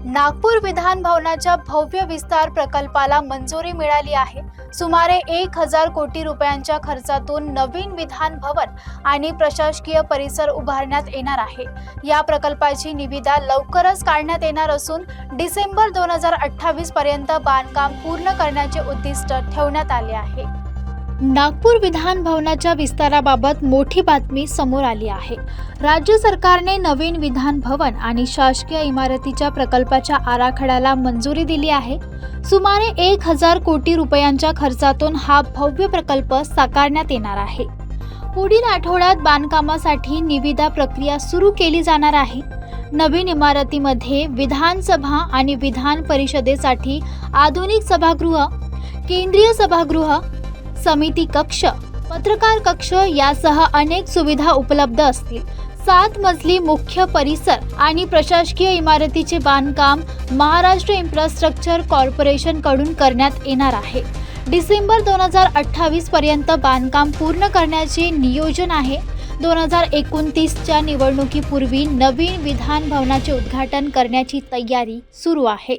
नागपूर विधान भवनाच्या भव्य विस्तार प्रकल्पाला मंजुरी मिळाली आहे। सुमारे 1000 कोटी रुपयांच्या खर्चातून नवीन विधान भवन आणि प्रशासकीय परिसर उभारण्यात येणार आहे। या प्रकल्पाची निविदा लवकरच काढण्यात येणार असून डिसेंबर 2028 पर्यंत बांधकाम पूर्ण करण्याचे उद्दिष्ट ठेवण्यात आले आहे। नागपूर विधान भवनाच्या विस्ताराबाबत मोठी बातमी समोर आली आहे। राज्य सरकारने नवीन विधान भवन आणि शासकीय इमारतीच्या प्रकल्पाच्या आराखड्याला मंजुरी दिली आहे। सुमारे 1000 कोटी रुपयांच्या खर्चातून हा भव्य प्रकल्प साकारण्यात येणार आहे। पुढील आठवड्यात बांधकामासाठी निविदा प्रक्रिया सुरू केली जाणार आहे। नवीन इमारतीमध्ये विधानसभा आणि विधान परिषदेसाठी आधुनिक सभागृह, केंद्रीय सभागृह, समिती कक्ष, पत्रकार कक्ष यासह अनेक सुविधा उपलब्ध असतील। 7 मजली मुख्य परिसर आणि प्रशासकीय इमारतीचे बांधकाम महाराष्ट्र इन्फ्रास्ट्रक्चर कॉर्पोरेशन कडून करण्यात येणार आहे। डिसेंबर 2028 पर्यंत बांधकाम पूर्ण करण्याचे नियोजन आहे। 2029च्या निवडणुकीपूर्वी नवीन विधान भवनाचे उद्घाटन करण्याची तयारी सुरू आहे।